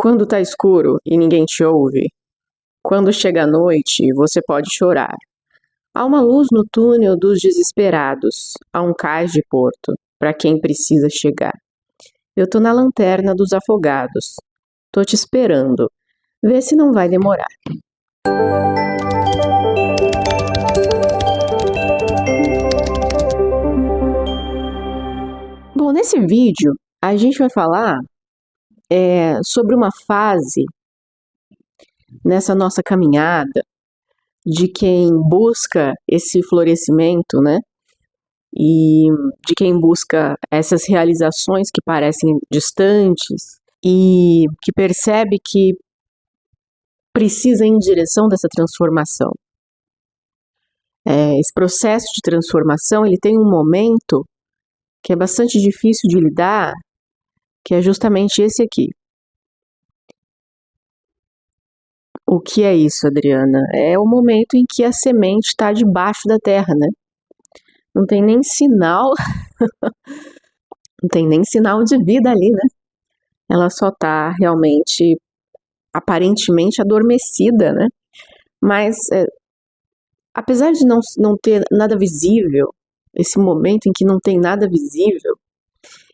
Quando tá escuro e ninguém te ouve, quando chega a noite, você pode chorar. Há uma luz no túnel dos desesperados, há um cais de porto para quem precisa chegar. Eu tô na lanterna dos afogados, tô te esperando, vê se não vai demorar. Bom, nesse vídeo a gente vai falar sobre uma fase nessa nossa caminhada de quem busca esse florescimento, né? E de quem busca essas realizações que parecem distantes e que percebe que precisa ir em direção dessa transformação. Esse processo de transformação, ele tem um momento que é bastante difícil de lidar, que é justamente esse aqui. O que é isso, Adriana? É o momento em que a semente está debaixo da terra, né? Não tem nem sinal, não tem nem sinal de vida ali, né? Ela só está realmente, aparentemente adormecida, né? Mas, apesar de não ter nada visível, esse momento em que não tem nada visível,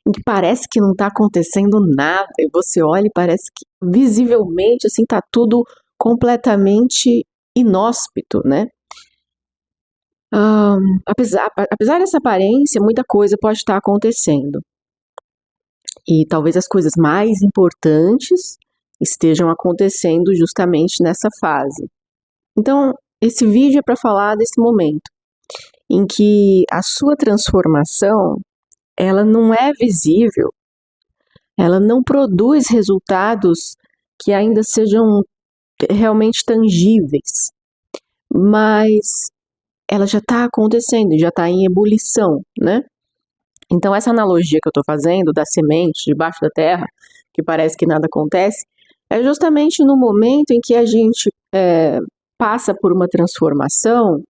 em que parece que não está acontecendo nada, e você olha e parece que visivelmente, assim, está tudo completamente inóspito, né? Apesar dessa aparência, muita coisa pode estar acontecendo. E talvez as coisas mais importantes estejam acontecendo justamente nessa fase. Então, esse vídeo é para falar desse momento em que a sua transformação, ela não é visível, ela não produz resultados que ainda sejam realmente tangíveis, mas ela já está acontecendo, já está em ebulição, né? Então, essa analogia que eu estou fazendo da semente debaixo da terra, que parece que nada acontece, é justamente no momento em que a gente passa por uma transformação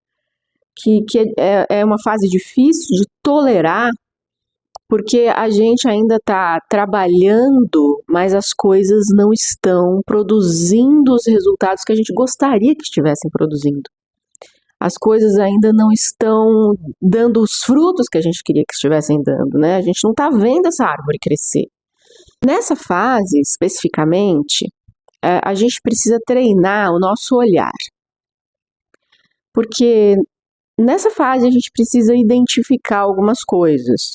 que é uma fase difícil de tolerar, porque a gente ainda está trabalhando, mas as coisas não estão produzindo os resultados que a gente gostaria que estivessem produzindo. As coisas ainda não estão dando os frutos que a gente queria que estivessem dando, né? A gente não está vendo essa árvore crescer. Nessa fase, especificamente, a gente precisa treinar o nosso olhar. Porque nessa fase a gente precisa identificar algumas coisas.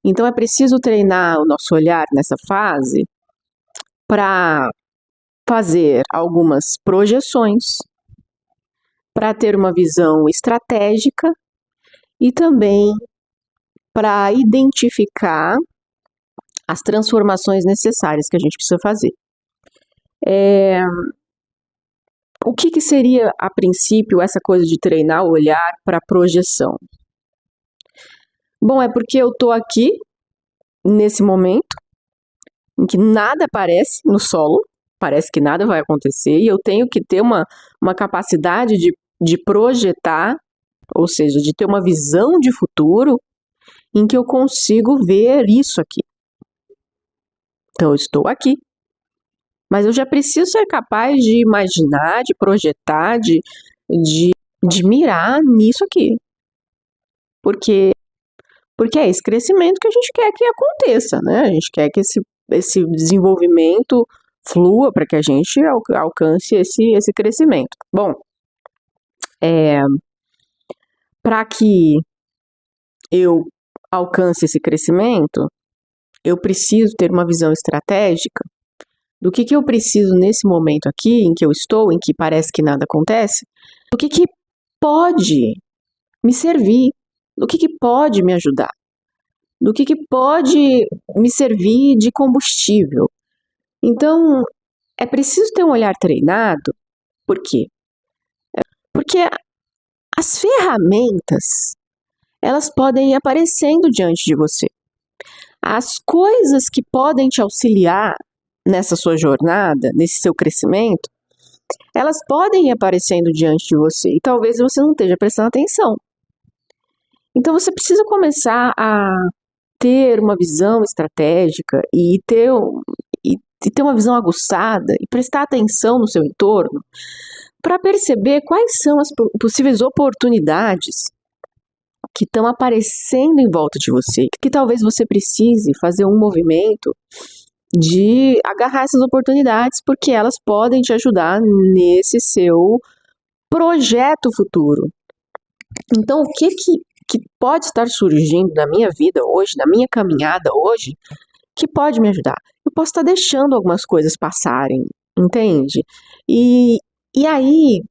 Então é preciso treinar o nosso olhar nessa fase para fazer algumas projeções, para ter uma visão estratégica e também para identificar as transformações necessárias que a gente precisa fazer. O que seria, a princípio, essa coisa de treinar o olhar para projeção? Bom, é porque eu estou aqui, nesse momento, em que nada aparece no solo, parece que nada vai acontecer, e eu tenho que ter uma capacidade de projetar, ou seja, de ter uma visão de futuro em que eu consigo ver isso aqui. Então, eu estou aqui, mas eu já preciso ser capaz de imaginar, de projetar, de mirar nisso aqui. Porque é esse crescimento que a gente quer que aconteça, né? A gente quer que esse desenvolvimento flua para que a gente alcance esse crescimento. Bom, para que eu alcance esse crescimento, eu preciso ter uma visão estratégica do que eu preciso nesse momento aqui, em que eu estou, em que parece que nada acontece, do que pode me servir, do que pode me ajudar, do que pode me servir de combustível. Então, é preciso ter um olhar treinado. Por quê? Porque as ferramentas, elas podem ir aparecendo diante de você. As coisas que podem te auxiliar nessa sua jornada, nesse seu crescimento, elas podem ir aparecendo diante de você e talvez você não esteja prestando atenção. Então você precisa começar a ter uma visão estratégica e ter uma visão aguçada e prestar atenção no seu entorno para perceber quais são as possíveis oportunidades que estão aparecendo em volta de você, que talvez você precise fazer um movimento de agarrar essas oportunidades, porque elas podem te ajudar nesse seu projeto futuro. Então, o que pode estar surgindo na minha vida hoje, na minha caminhada hoje, que pode me ajudar? Eu posso estar deixando algumas coisas passarem, entende? E aí,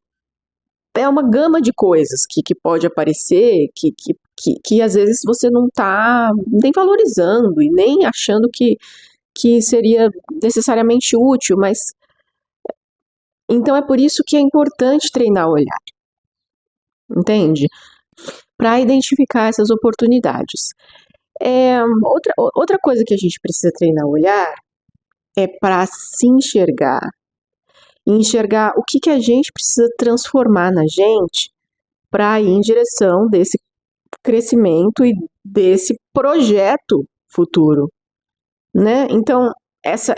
é uma gama de coisas que pode aparecer, que às vezes você não está nem valorizando e nem achando que seria necessariamente útil, mas então é por isso que é importante treinar o olhar, entende? Para identificar essas oportunidades. Outra coisa que a gente precisa treinar o olhar é para se enxergar. Enxergar o que a gente precisa transformar na gente para ir em direção desse crescimento e desse projeto futuro, né? Então essa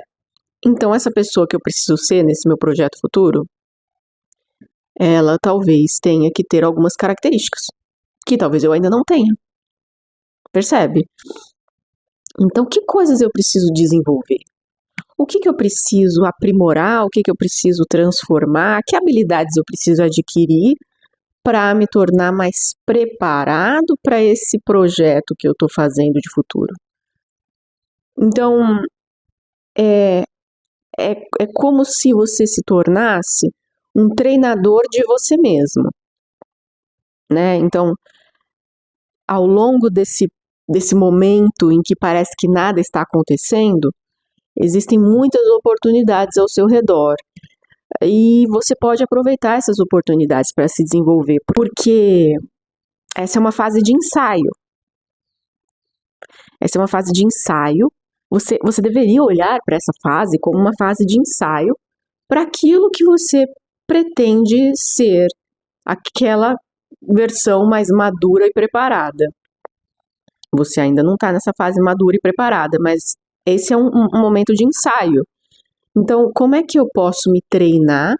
pessoa que eu preciso ser nesse meu projeto futuro, ela talvez tenha que ter algumas características que talvez eu ainda não tenha. Percebe? Então, que coisas eu preciso desenvolver? O que eu preciso aprimorar? O que eu preciso transformar? Que habilidades eu preciso adquirir para me tornar mais preparado para esse projeto que eu estou fazendo de futuro? Então, é como se você se tornasse um treinador de você mesmo, né? Então, ao longo desse momento em que parece que nada está acontecendo, existem muitas oportunidades ao seu redor. E você pode aproveitar essas oportunidades para se desenvolver, porque essa é uma fase de ensaio. Essa é uma fase de ensaio. Você deveria olhar para essa fase como uma fase de ensaio para aquilo que você pretende ser, aquela versão mais madura e preparada. Você ainda não está nessa fase madura e preparada, mas esse é um momento de ensaio. Então, como é que eu posso me treinar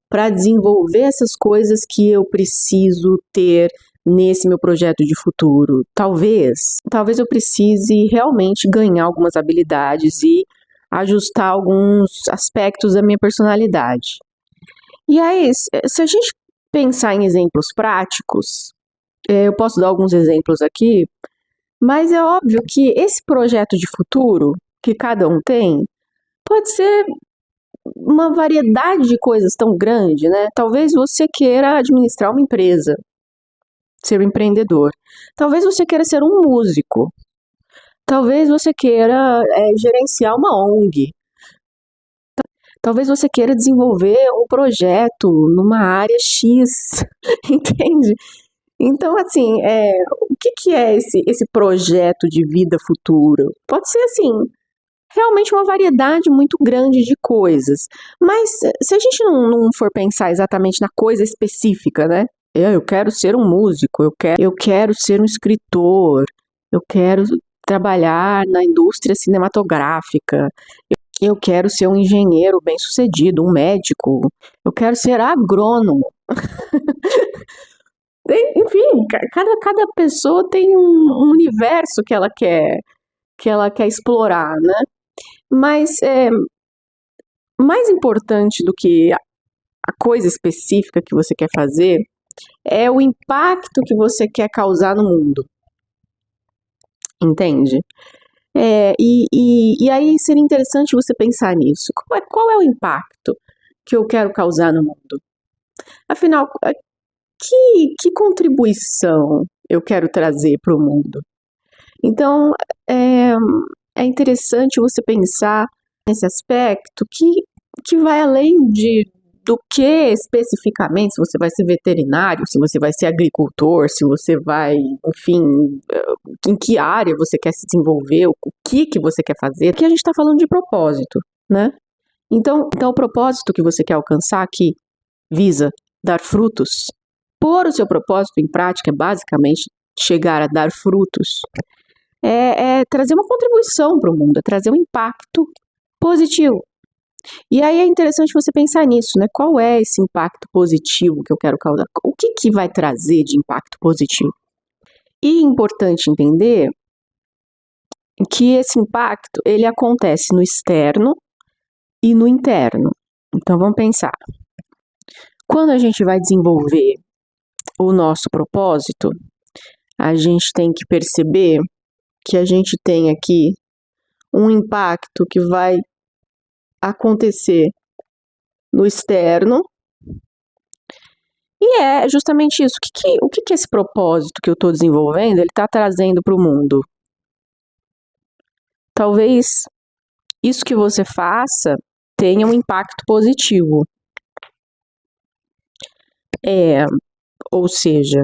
para desenvolver essas coisas que eu preciso ter nesse meu projeto de futuro? Talvez eu precise realmente ganhar algumas habilidades e ajustar alguns aspectos da minha personalidade. E aí, se a gente pensar em exemplos práticos, eu posso dar alguns exemplos aqui, mas é óbvio que esse projeto de futuro que cada um tem pode ser uma variedade de coisas tão grande, né? Talvez você queira administrar uma empresa, ser um empreendedor. Talvez você queira ser um músico. Talvez você queira gerenciar uma ONG. Talvez você queira desenvolver um projeto numa área X, entende? Então, assim, o que é esse projeto de vida futura? Pode ser, assim, realmente uma variedade muito grande de coisas. Mas se a gente não for pensar exatamente na coisa específica, né? Eu quero ser um músico, eu quero ser um escritor, eu quero trabalhar na indústria cinematográfica, eu quero ser um engenheiro bem-sucedido, um médico, eu quero ser agrônomo. Enfim, cada pessoa tem um universo que ela quer explorar, né? Mas mais importante do que a coisa específica que você quer fazer é o impacto que você quer causar no mundo. Entende? E aí seria interessante você pensar nisso. Qual é o impacto que eu quero causar no mundo? Afinal, que contribuição eu quero trazer para o mundo? Então, é interessante você pensar nesse aspecto que vai além do que especificamente, se você vai ser veterinário, se você vai ser agricultor, se você vai, enfim, em que área você quer se desenvolver, o que você quer fazer, porque a gente está falando de propósito, né? Então, o propósito que você quer alcançar aqui visa dar frutos. Pôr o seu propósito em prática é basicamente chegar a dar frutos. É trazer uma contribuição para o mundo, é trazer um impacto positivo. E aí é interessante você pensar nisso, né? Qual é esse impacto positivo que eu quero causar? O que vai trazer de impacto positivo? E é importante entender que esse impacto, ele acontece no externo e no interno. Então vamos pensar. Quando a gente vai desenvolver o nosso propósito, a gente tem que perceber que a gente tem aqui um impacto que vai acontecer no externo. E é justamente isso. O que esse propósito que eu estou desenvolvendo, ele está trazendo para o mundo? Talvez isso que você faça tenha um impacto positivo. Ou seja,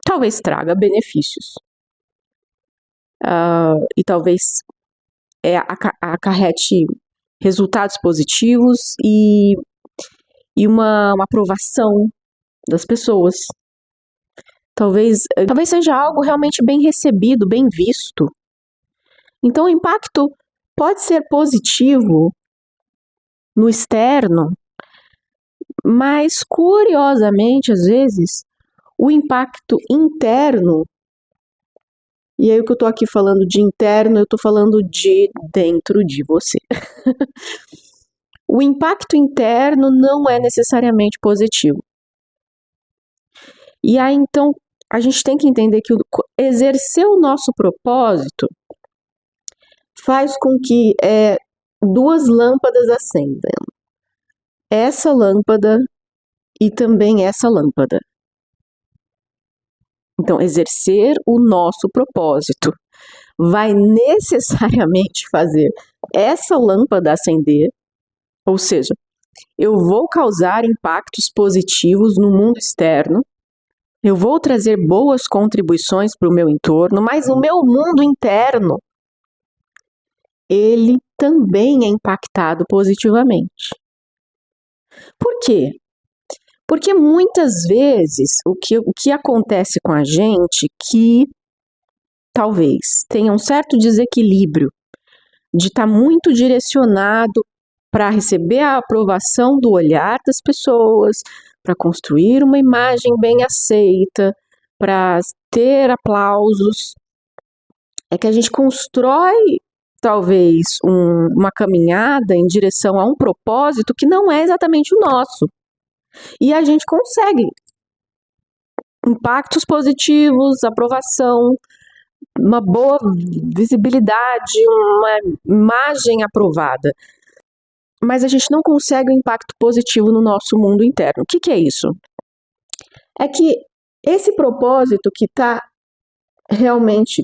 talvez traga benefícios. E talvez acarrete resultados positivos e uma aprovação das pessoas. Talvez seja algo realmente bem recebido, bem visto. Então, o impacto pode ser positivo no externo, mas, curiosamente, às vezes, o impacto interno, e aí o que eu estou aqui falando de interno, eu estou falando de dentro de você. O impacto interno não é necessariamente positivo. E aí, então, a gente tem que entender que exercer o nosso propósito faz com que duas lâmpadas acendam. Essa lâmpada e também essa lâmpada. Então, exercer o nosso propósito vai necessariamente fazer essa lâmpada acender, ou seja, eu vou causar impactos positivos no mundo externo, eu vou trazer boas contribuições para o meu entorno, mas o meu mundo interno, ele também é impactado positivamente. Por quê? Porque muitas vezes o que acontece com a gente que talvez tenha um certo desequilíbrio de estar muito direcionado para receber a aprovação do olhar das pessoas, para construir uma imagem bem aceita, para ter aplausos, é que a gente constrói talvez uma caminhada em direção a um propósito que não é exatamente o nosso. E a gente consegue impactos positivos, aprovação, uma boa visibilidade, uma imagem aprovada. Mas a gente não consegue um impacto positivo no nosso mundo interno. O que é isso? É que esse propósito que está realmente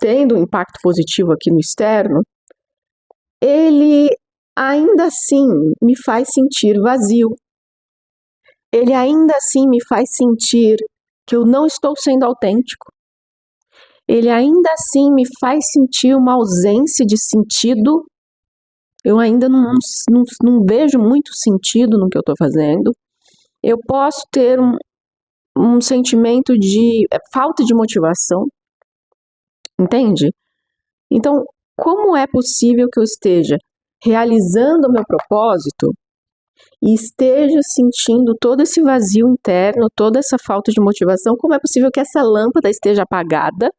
tendo um impacto positivo aqui no externo, ele ainda assim me faz sentir vazio. Ele ainda assim me faz sentir que eu não estou sendo autêntico. Ele ainda assim me faz sentir uma ausência de sentido. Eu ainda não vejo muito sentido no que eu estou fazendo. Eu posso ter um sentimento de falta de motivação. Entende? Então, como é possível que eu esteja realizando o meu propósito e esteja sentindo todo esse vazio interno, toda essa falta de motivação? Como é possível que essa lâmpada esteja apagada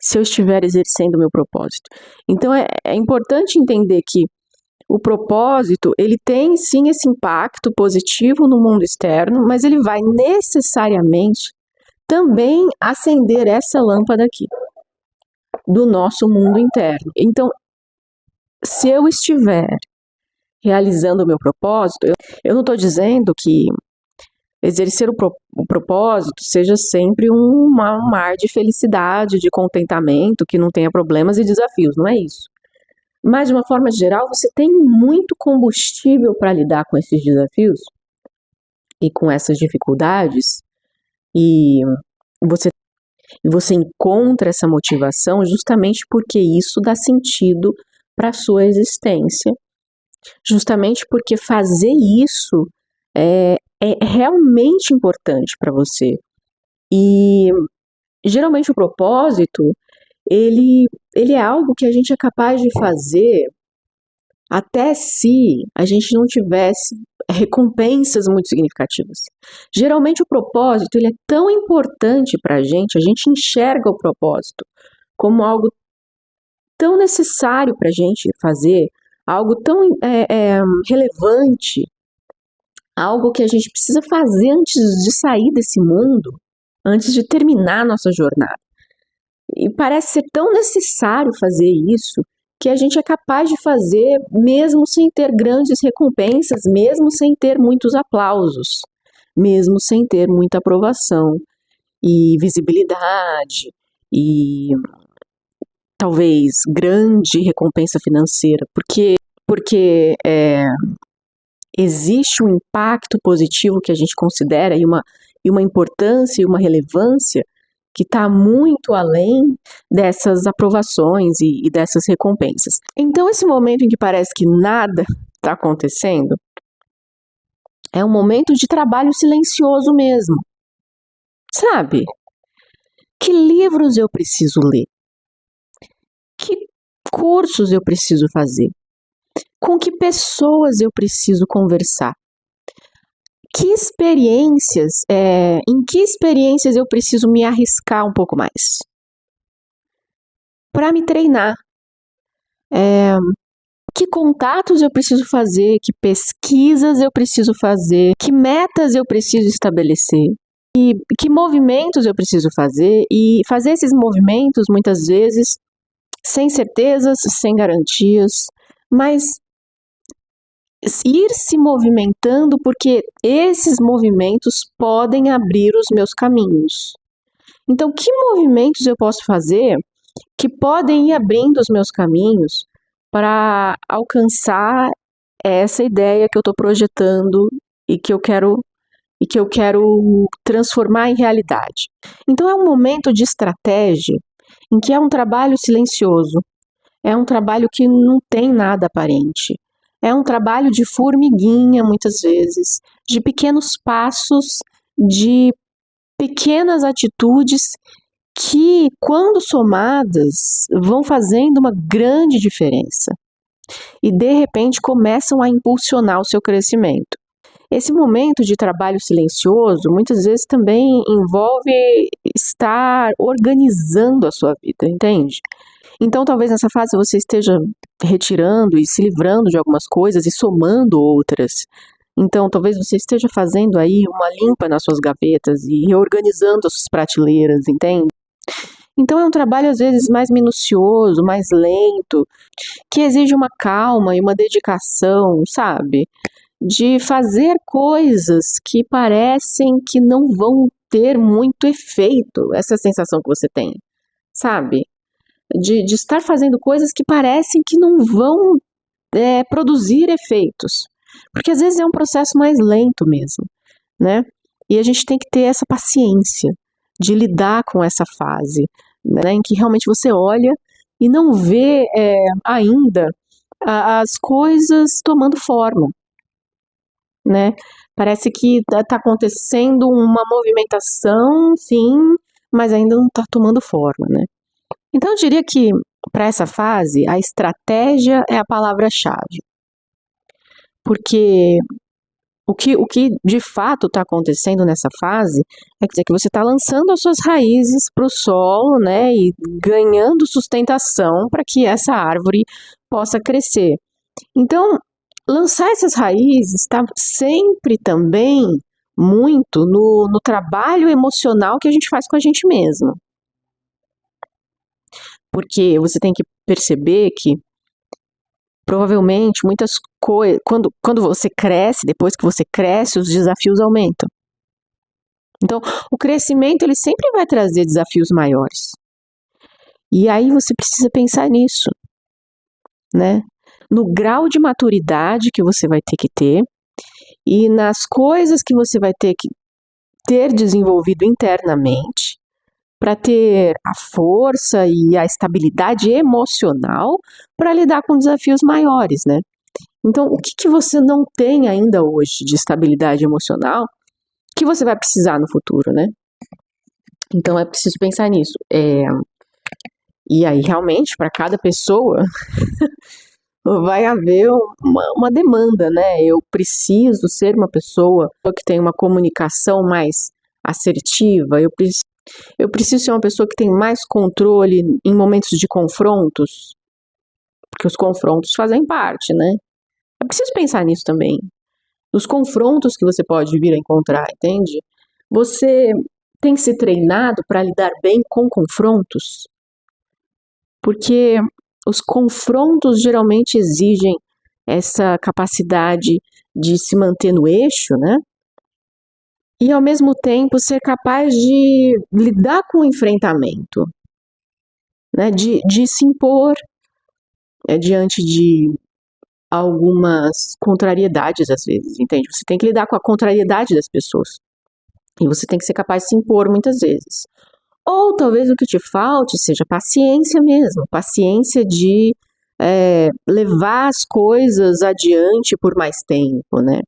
se eu estiver exercendo o meu propósito? Então, é importante entender que o propósito, ele tem sim esse impacto positivo no mundo externo, mas ele vai necessariamente também acender essa lâmpada aqui, do nosso mundo interno. Então, se eu estiver realizando o meu propósito, eu não estou dizendo que exercer o propósito seja sempre um mar de felicidade, de contentamento, que não tenha problemas e desafios, não é isso. Mas, de uma forma geral, você tem muito combustível para lidar com esses desafios e com essas dificuldades, e você encontra essa motivação justamente porque isso dá sentido para a sua existência, justamente porque fazer isso é realmente importante para você. E geralmente o propósito, ele é algo que a gente é capaz de fazer até se a gente não tivesse recompensas muito significativas. Geralmente o propósito ele é tão importante para a gente enxerga o propósito como algo tão necessário para a gente fazer, algo tão relevante, algo que a gente precisa fazer antes de sair desse mundo, antes de terminar a nossa jornada. E parece ser tão necessário fazer isso, que a gente é capaz de fazer mesmo sem ter grandes recompensas, mesmo sem ter muitos aplausos, mesmo sem ter muita aprovação e visibilidade e talvez grande recompensa financeira, porque existe um impacto positivo que a gente considera e uma importância e uma relevância que está muito além dessas aprovações e dessas recompensas. Então, esse momento em que parece que nada está acontecendo é um momento de trabalho silencioso mesmo. Sabe? Que livros eu preciso ler? Que cursos eu preciso fazer? Com que pessoas eu preciso conversar? Em que experiências eu preciso me arriscar um pouco mais? Para me treinar. Que contatos eu preciso fazer? Que pesquisas eu preciso fazer? Que metas eu preciso estabelecer? E que movimentos eu preciso fazer? E fazer esses movimentos, muitas vezes, sem certezas, sem garantias, mas ir se movimentando, porque esses movimentos podem abrir os meus caminhos. Então, que movimentos eu posso fazer que podem ir abrindo os meus caminhos para alcançar essa ideia que eu estou projetando e que eu quero transformar em realidade? Então, é um momento de estratégia em que é um trabalho silencioso, é um trabalho que não tem nada aparente. É um trabalho de formiguinha, muitas vezes, de pequenos passos, de pequenas atitudes que, quando somadas, vão fazendo uma grande diferença e, de repente, começam a impulsionar o seu crescimento. Esse momento de trabalho silencioso, muitas vezes, também envolve estar organizando a sua vida, entende? Então, talvez nessa fase você esteja retirando e se livrando de algumas coisas e somando outras. Então, talvez você esteja fazendo aí uma limpa nas suas gavetas e reorganizando as suas prateleiras, entende? Então, é um trabalho, às vezes, mais minucioso, mais lento, que exige uma calma e uma dedicação, sabe? De fazer coisas que parecem que não vão ter muito efeito, essa sensação que você tem, sabe? De estar fazendo coisas que parecem que não vão produzir efeitos. Porque às vezes é um processo mais lento mesmo, né? E a gente tem que ter essa paciência de lidar com essa fase, né? Em que realmente você olha e não vê ainda as coisas tomando forma, né? Parece que está acontecendo uma movimentação, sim, mas ainda não está tomando forma, né? Então, eu diria que, para essa fase, a estratégia é a palavra-chave. Porque o que de fato está acontecendo nessa fase é que você está lançando as suas raízes para o solo, né, e ganhando sustentação para que essa árvore possa crescer. Então, lançar essas raízes está sempre também muito no trabalho emocional que a gente faz com a gente mesmo. Porque você tem que perceber que provavelmente muitas coisas, quando você cresce, depois que você cresce, os desafios aumentam. Então, o crescimento ele sempre vai trazer desafios maiores. E aí você precisa pensar nisso, né? No grau de maturidade que você vai ter que ter e nas coisas que você vai ter que ter desenvolvido internamente para ter a força e a estabilidade emocional para lidar com desafios maiores, né? Então, o que você não tem ainda hoje de estabilidade emocional que você vai precisar no futuro, né? Então, é preciso pensar nisso. E aí, realmente, para cada pessoa, vai haver uma demanda, né? Eu preciso ser uma pessoa que tem uma comunicação mais assertiva, eu preciso ser uma pessoa que tem mais controle em momentos de confrontos, porque os confrontos fazem parte, né? É preciso pensar nisso também, nos confrontos que você pode vir a encontrar, entende? Você tem que ser treinado para lidar bem com confrontos, porque os confrontos geralmente exigem essa capacidade de se manter no eixo, né? E ao mesmo tempo ser capaz de lidar com o enfrentamento, né? De se impor diante de algumas contrariedades às vezes, entende? Você tem que lidar com a contrariedade das pessoas e você tem que ser capaz de se impor muitas vezes. Ou talvez o que te falte seja paciência mesmo, paciência de levar as coisas adiante por mais tempo, né?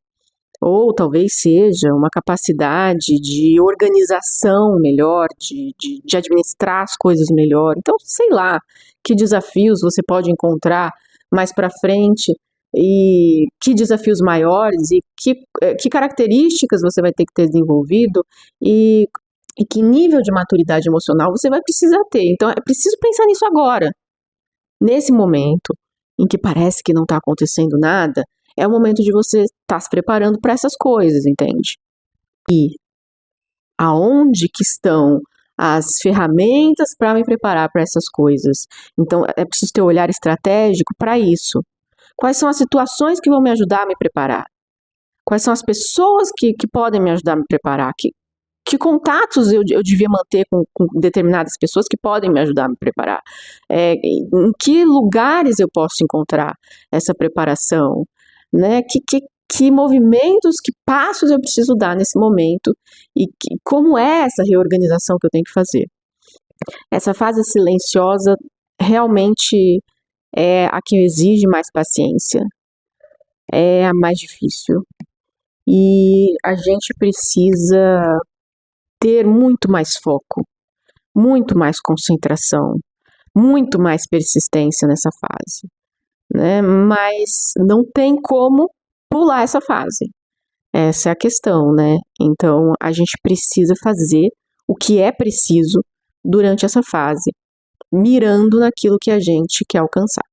Ou talvez seja uma capacidade de organização melhor, de administrar as coisas melhor. Então, sei lá, que desafios você pode encontrar mais para frente e que desafios maiores e que características você vai ter que ter desenvolvido e que nível de maturidade emocional você vai precisar ter. Então, é preciso pensar nisso agora. Nesse momento em que parece que não está acontecendo nada, é o momento de você estar se preparando para essas coisas, entende? E aonde que estão as ferramentas para me preparar para essas coisas? Então, é preciso ter um olhar estratégico para isso. Quais são as situações que vão me ajudar a me preparar? Quais são as pessoas que podem me ajudar a me preparar? Que contatos eu devia manter com determinadas pessoas que podem me ajudar a me preparar? Em que lugares eu posso encontrar essa preparação? Né? Que movimentos, que passos eu preciso dar nesse momento e como é essa reorganização que eu tenho que fazer? Essa fase silenciosa realmente é a que exige mais paciência, é a mais difícil e a gente precisa ter muito mais foco, muito mais concentração, muito mais persistência nessa fase, né? Mas não tem como pular essa fase. Essa é a questão, né? Então, a gente precisa fazer o que é preciso durante essa fase, mirando naquilo que a gente quer alcançar.